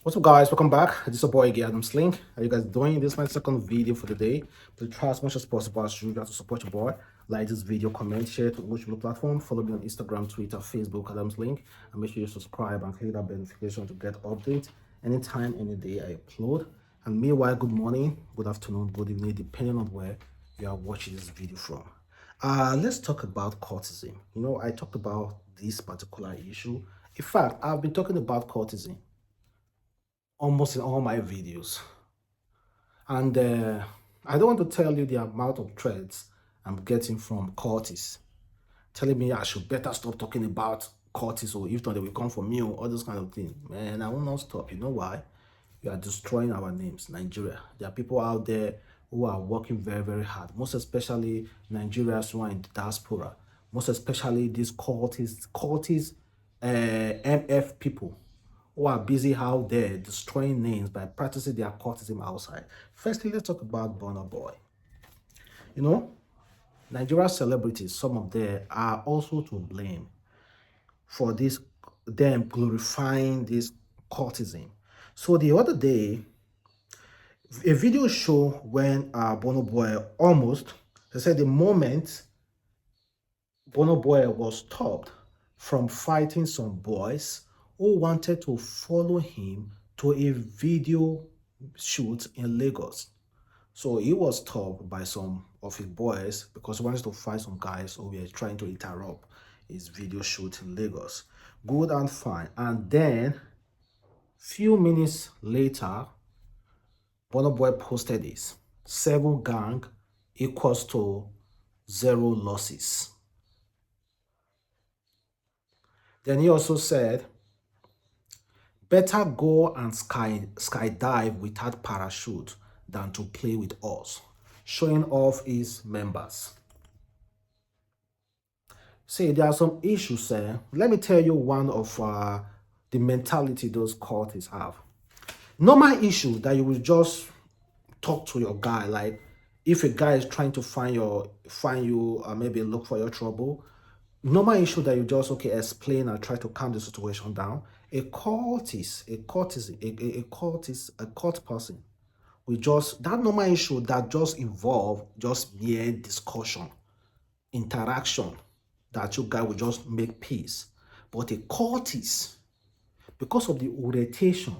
What's up, guys? Welcome back. This is your boy again, Adamslink. How you guys doing? This is my second video for the day. Please try as much as possible as you guys to support your boy. Like this video, comment, share to which platform. Follow me on Instagram, Twitter, Facebook, Adamslink, and make sure you subscribe and click that bell notification to get updates anytime, any day I upload. And meanwhile, good morning, good afternoon, good evening, depending on where you are watching this video from. Let's talk about courtesy. I talked about this particular issue. In fact, I've been talking about courtesy almost in all my videos. And I don't want to tell you the amount of threats I'm getting from Cultist, telling me I should better stop talking about Cultist, or if not, they will come for me, or all those kind of things. Man, I will not stop. You know why? You are destroying our names, Nigeria. There are people out there who are working very, very hard, most especially Nigerians who are in the diaspora, most especially these cultists, MF people who are busy out there destroying names by practicing their cultism outside. Firstly, let's talk about Burna Boy. Nigerian celebrities, some of them are also to blame for this, them glorifying this cultism. So the other day, a video showed when Burna Boy they said the moment Burna Boy was stopped from fighting some boys who wanted to follow him to a video shoot in Lagos. So he was stopped by some of his boys because he wanted to fight some guys who were trying to interrupt his video shoot in Lagos. Good and fine. And then, few minutes later, Burna Boy posted this: 7 gang equals to 0 losses. Then he also said, better go and skydive without parachute than to play with us, showing off his members. See, there are some issues there. Let me tell you one of the mentality those cultists have. Normal issue that you will just talk to your guy, like if a guy is trying to find you, maybe look for your trouble. Normal issue that you just explain and try to calm the situation down. A cult person we just, that normal issue that just involve just mere discussion, interaction, that you guys will just make peace. But a cultist, because of the orientation,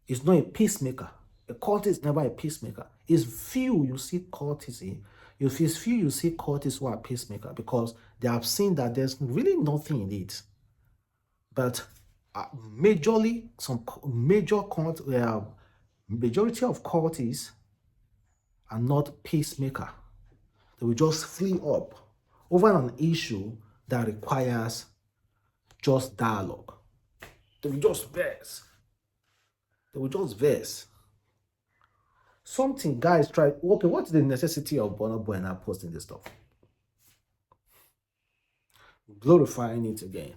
is not a peacemaker. A cultist is never a peacemaker. It's few you see cultists. It's few you see cultists who are peacemaker, because they have seen that there's really nothing in it. But majority of cultists are not peacemaker. They will just flee up over an issue that requires just dialogue. They will just verse. Something guys try. Okay, what's the necessity of Burna Boy now posting this stuff? Glorifying it again.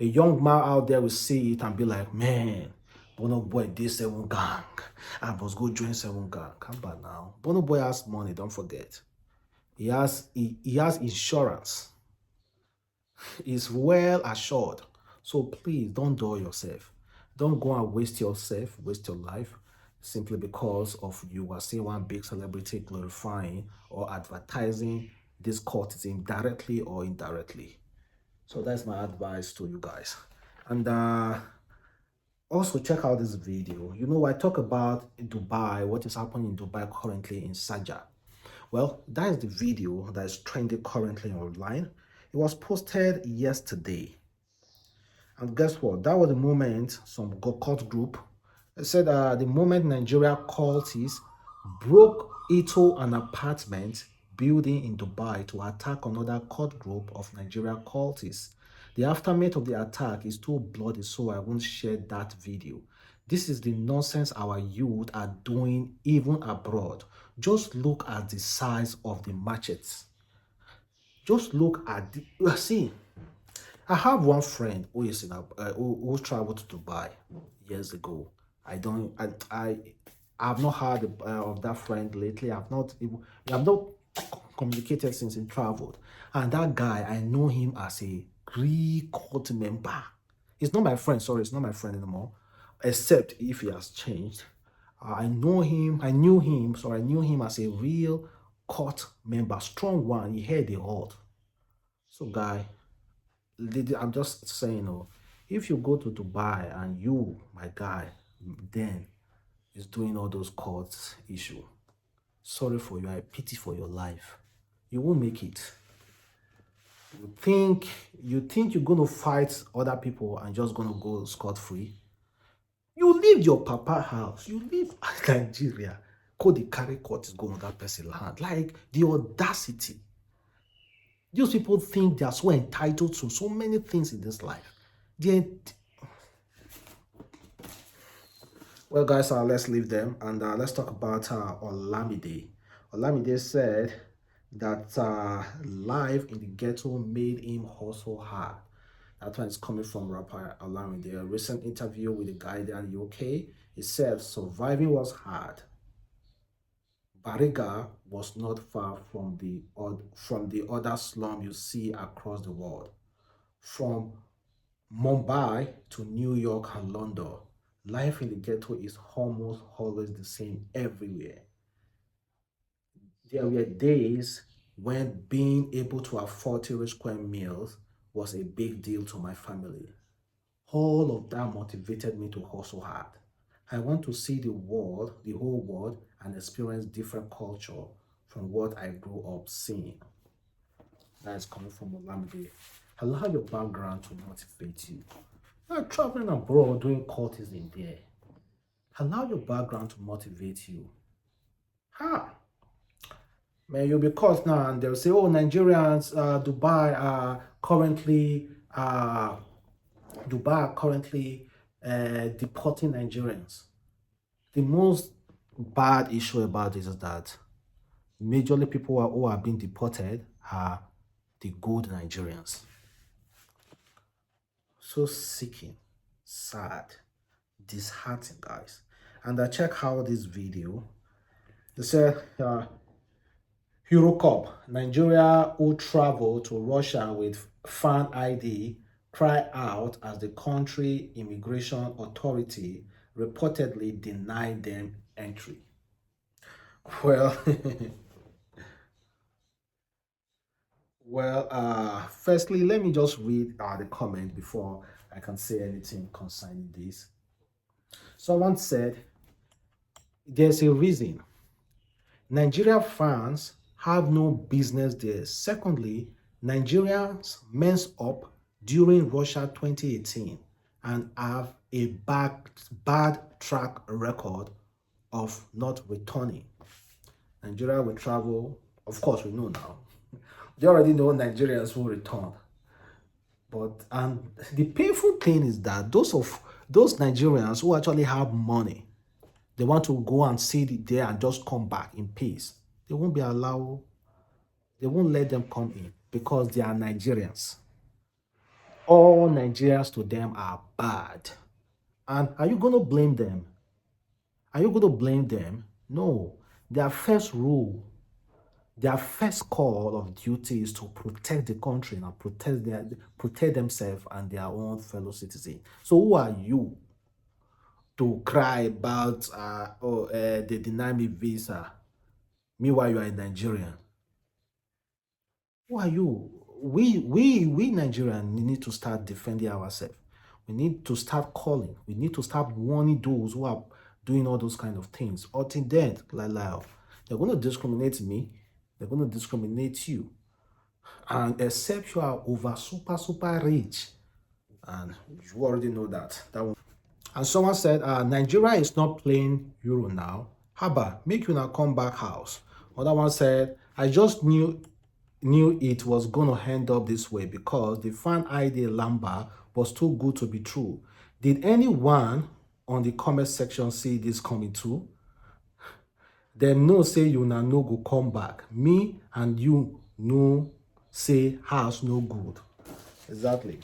A young man out there will see it and be like, man, Burna Boy did 7 gang. I must go join 7 gang. Come back now. Burna Boy has money, don't forget. He has insurance. He's well assured. So please don't dull yourself. Don't go and waste your life, simply because of you are seeing one big celebrity glorifying or advertising this cultism directly or indirectly. So that's my advice to you guys. And also check out this video. I talk about Dubai, what is happening in Dubai currently in Sharjah. Well, that is the video that is trending currently online. It was posted yesterday. And guess what? That was the moment some cult group said the moment Nigeria cultists broke into an apartment building in Dubai to attack another cult group of Nigeria cultists. The aftermath of the attack is too bloody, so I won't share that video. This is the nonsense our youth are doing even abroad. Just look at the size of the machetes. Just look at the... See, I have one friend who is who traveled to Dubai years ago. I have not heard of that friend lately. We have not communicated since he traveled. And that guy, I know him as a Greek cult member. He's not my friend. Sorry, it's not my friend anymore. except if he has changed. I knew him as a real court member, strong one. He had the heart. So, guy, I'm just saying, oh, if you go to Dubai and you, my guy, then is doing all those court issue, sorry for you. I pity for your life. You won't make it. Think you think you're gonna fight other people and just gonna go scot free? You leave your papa house. You leave Nigeria. Go the carry court is going on that person's land. Like the audacity. Those people think they are so entitled to so many things in this life. They, well, guys, let's leave them and let's talk about Olamide. Olamide said that life in the ghetto made him hustle hard. That one is coming from rapper Olamide. A recent interview with the Guardian UK, he said surviving was hard. Bariga was not far from the other slum you see across the world. From Mumbai to New York and London, life in the ghetto is almost always the same everywhere. There were days when being able to afford 3 square meals was a big deal to my family. All of that motivated me to hustle hard. I want to see the world, the whole world, and experience different culture from what I grew up seeing. That is coming from Olamide. Allow your background to motivate you. You're traveling abroad doing cultism there. Allow your background to motivate you. Ha! Man, you'll be caught now and they'll say, oh, Nigerians, Dubai are currently deporting Nigerians. The most bad issue about this is that majorly people who are being deported are the good Nigerians. So sickening, sad, disheartening, guys. And I check out this video. They said Eurocup, Nigeria who travel to Russia with fan ID cry out as the country immigration authority reportedly denied them entry. Well, firstly, let me just read the comment before I can say anything concerning this. Someone said, there's a reason. Nigeria fans have no business there. Secondly, Nigerians messed up during Russia 2018 and have a bad track record of not returning. Nigeria will travel, of course we know now. They already know Nigerians will return. But and the painful thing is that those Nigerians who actually have money, they want to go and sit there and just come back in peace. They won't be allowed, they won't let them come in because they are Nigerians. All Nigerians to them are bad. And are you going to blame them? Are you going to blame them? No. Their first rule, their first call of duty is to protect the country and protect themselves and their own fellow citizens. So who are you to cry about they deny me visa? Meanwhile, you are a Nigerian. Who are you? We Nigerians need to start defending ourselves. We need to start calling. We need to start warning those who are doing all those kind of things. Until then, they're going to discriminate me. They're going to discriminate you. And except you are over super rich, and you already know that. And someone said, Nigeria is not playing Euro now. Haba, make you now come back house. Another one said, I just knew it was going to end up this way because the fan ID Lamba was too good to be true. Did anyone on the comment section see this coming too? Them no say you na no go come back. Me and you no say house no good. Exactly.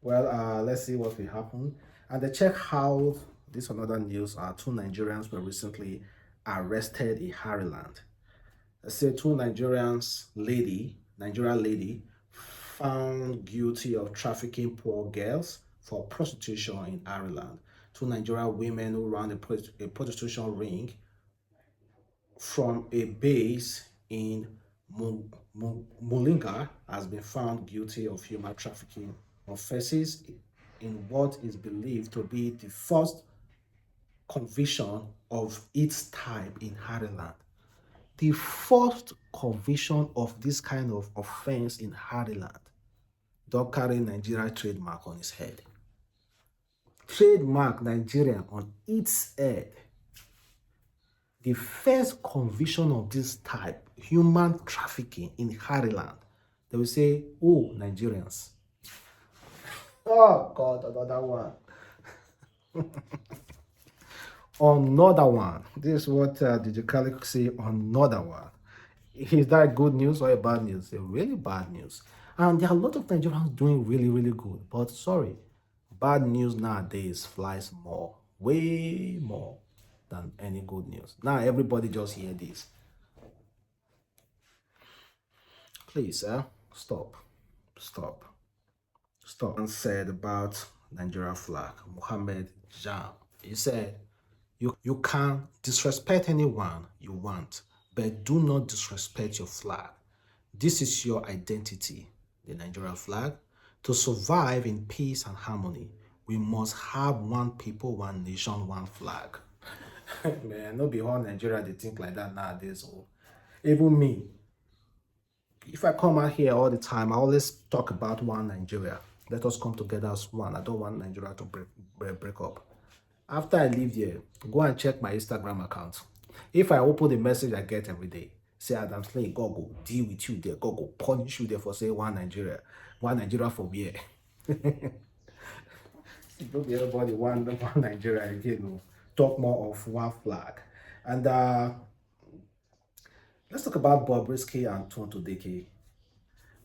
Well, let's see what will happen. And they check how this another news. 2 Nigerians were recently arrested in Ireland. They say 2 Nigerian lady, found guilty of trafficking poor girls for prostitution in Ireland. two Nigerian women who ran a prostitution ring from a base in Mulinga, has been found guilty of human trafficking offenses in what is believed to be the first conviction of its type in Hardyland. The first conviction of this kind of offense in Hardyland. Don't carry Nigeria trademark on his head. Trademark Nigeria on its head. The first conviction of this type, human trafficking in Hardyland, they will say, oh, Nigerians. Oh, God, another one. Another one. This is what the Catholic say, another one. Is that good news or a bad news? A really bad news. And there are a lot of Nigerians doing really, really good. But sorry, bad news nowadays flies more, way more than any good news. Now everybody just hear this. Please, stop. And said about Nigeria flag, Mohammed Jean. He said, you can disrespect anyone you want, but do not disrespect your flag. This is your identity, the Nigerian flag. To survive in peace and harmony, we must have one people, one nation, one flag. Man, no be all Nigeria they think like that nowadays. Oh. Even me, if I come out here all the time, I always talk about one Nigeria. Let us come together as one. I don't want Nigeria to break up. After I leave here, go and check my Instagram account. If I open the message I get every day, say Adamslink, God go deal with you there. God go punish you there for saying one Nigeria from here. Don't be everybody one Nigeria again. Talk more of one flag. And let's talk about Bobrisky and Tonto Dikeh.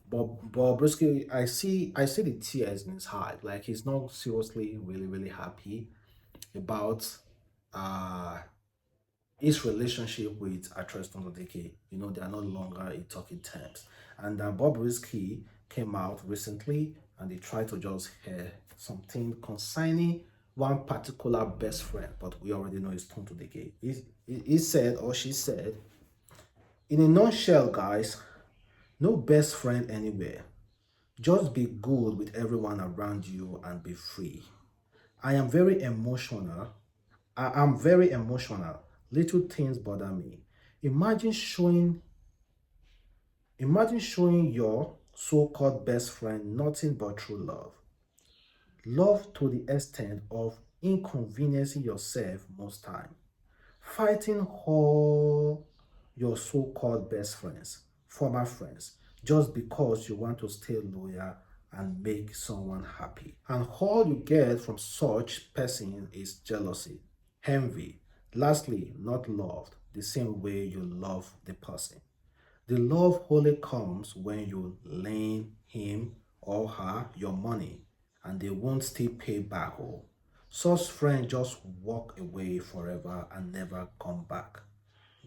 Bobrisky, I see the tears in his heart. Like he's not seriously really happy about his relationship with actress Tonto Dikeh. You know, they are no longer in talking terms. And Bobrisky came out recently and they tried to just hear something concerning one particular best friend, but we already know it's Tonto Dikeh. He said, or she said, in a nutshell, guys, no best friend anywhere. Just be good with everyone around you and be free. I am very emotional. Little things bother me. Imagine showing your so-called best friend nothing but true love. Love to the extent of inconveniencing yourself most time. Fighting all your so-called best friends, former friends, just because you want to stay loyal and make someone happy. And all you get from such person is jealousy, envy. Lastly, not loved the same way you love the person. The love only comes when you lend him or her your money and they won't still pay back. Oh. Such friends just walk away forever and never come back.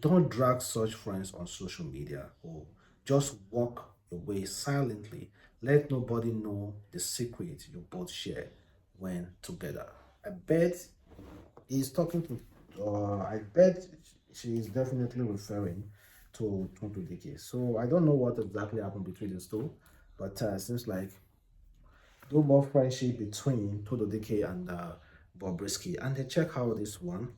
Don't drag such friends on social media. Oh. Just walk away silently. Let nobody know the secret you both share when together. I bet he's talking to, I bet she is definitely referring to Tonto Dikeh. So I don't know what exactly happened between these two, but seems like no more friendship between Tonto Dikeh and Bobrisky. And then check out this one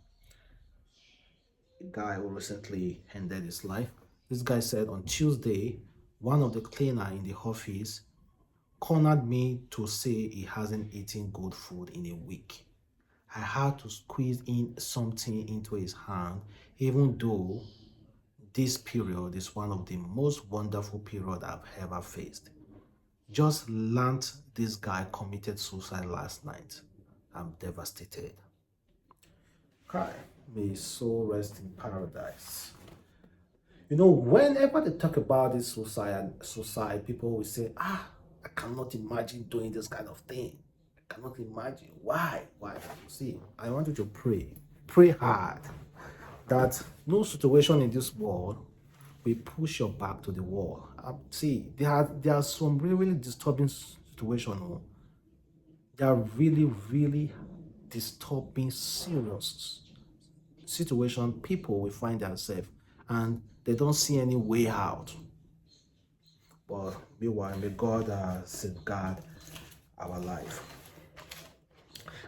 guy who recently ended his life. This guy said on Tuesday, one of the cleaner in the office cornered me to say he hasn't eaten good food in a week. I had to squeeze in something into his hand, even though this period is one of the most wonderful periods I've ever faced. Just learned this guy committed suicide last night. I'm devastated. Kai, may his soul rest in paradise. You know, whenever they talk about this suicide, people will say, I cannot imagine doing this kind of thing. I cannot imagine. Why? See, I want you to pray. Pray hard that no situation in this world will push your back to the wall. See, there are some really disturbing situations. They are really disturbing, serious situation people will find themselves and they don't see any way out. But meanwhile, may God safeguard our life.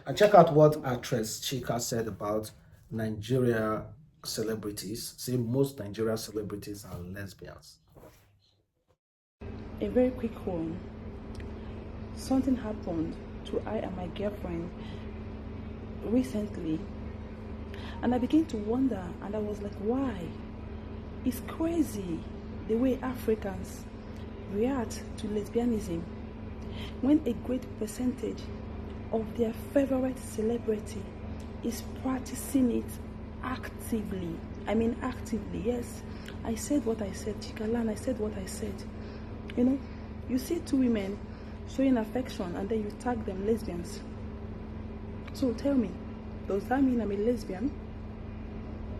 And check out what actress Chika said about Nigeria celebrities. See, most Nigeria celebrities are lesbians. A very quick one. Something happened to I and my girlfriend recently, and I began to wonder, and I was like, why? It's crazy the way Africans react to lesbianism when a great percentage of their favorite celebrity is practicing it actively. I mean actively, yes. I said what I said, Chikalan, I said what I said. You know, you see two women showing affection and then you tag them lesbians. So tell me, does that mean I'm a lesbian?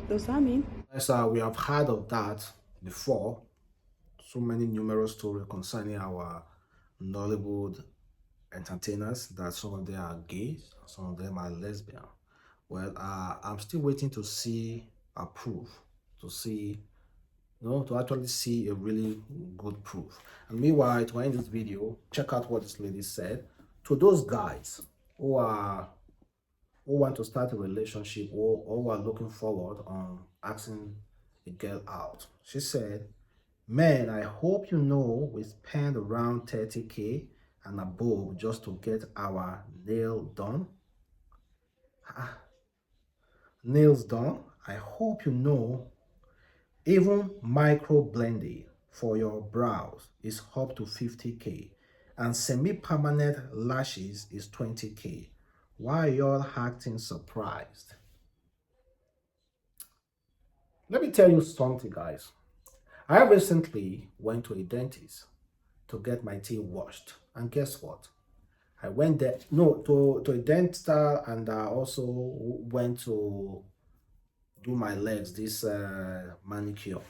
Does that mean? Yes, we have heard of that before. So many numerous stories concerning our Nollywood entertainers, that some of them are gay, some of them are lesbian. Well, I'm still waiting to see a proof, to see, to actually see a really good proof. And meanwhile, to end this video, check out what this lady said to those guys who want to start a relationship or who are looking forward on asking a girl out. She said, "Man, I hope you know we spend around 30K and above just to get our nails done. I hope you know even micro blending for your brows is up to 50K and semi-permanent lashes is 20K. Why y'all acting surprised?" Let me tell you something, guys. I recently went to a dentist to get my teeth washed, and guess what? I went there, no, to a dentist, and I also went to do my legs, this manicure.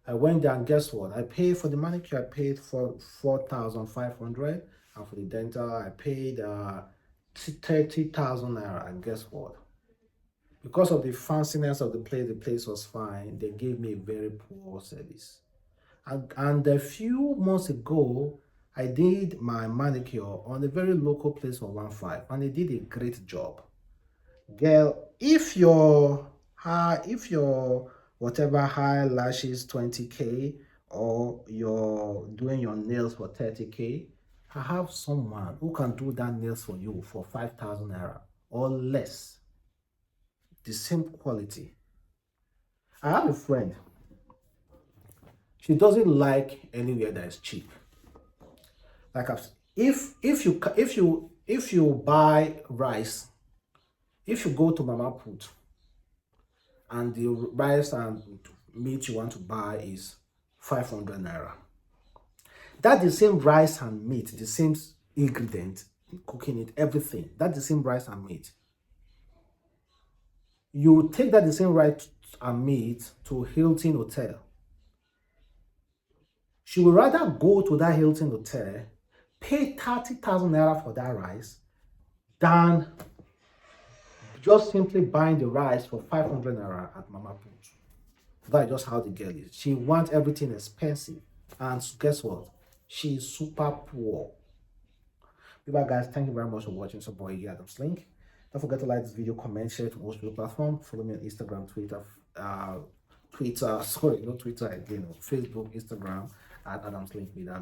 I went there and guess what? I paid for the manicure, I paid for 4,500, and for the dental, I paid 30,000 naira, and guess what? Because of the fanciness of the place was fine. They gave me a very poor service. And a few months ago, I did my manicure on a very local place for 1.5, and they did a great job. Girl, if your whatever high lashes 20K or you're doing your nails for 30K, I have someone who can do that nails for you for 5,000 naira or less. The same quality. I have a friend. She doesn't like anywhere that is cheap. Like if you buy rice, if you go to Mama Put and the rice and meat you want to buy is 500 naira, that the same rice and meat, the same ingredient, cooking it, everything, that the same rice and meat. You take that the same rice and meat to Hilton Hotel. She would rather go to that Hilton Hotel, pay 30,000 naira for that rice, than just simply buying the rice for 500 naira at Mama Put. That's just how the girl is. She wants everything expensive. And guess what? She is super poor. Goodbye, guys. Thank you very much for watching. So, boy, Adamslink. Don't forget to like this video, comment, share it to most people platform. Follow me on Instagram, Twitter, sorry, not Twitter again, Facebook, Instagram, at adamslinkmedia.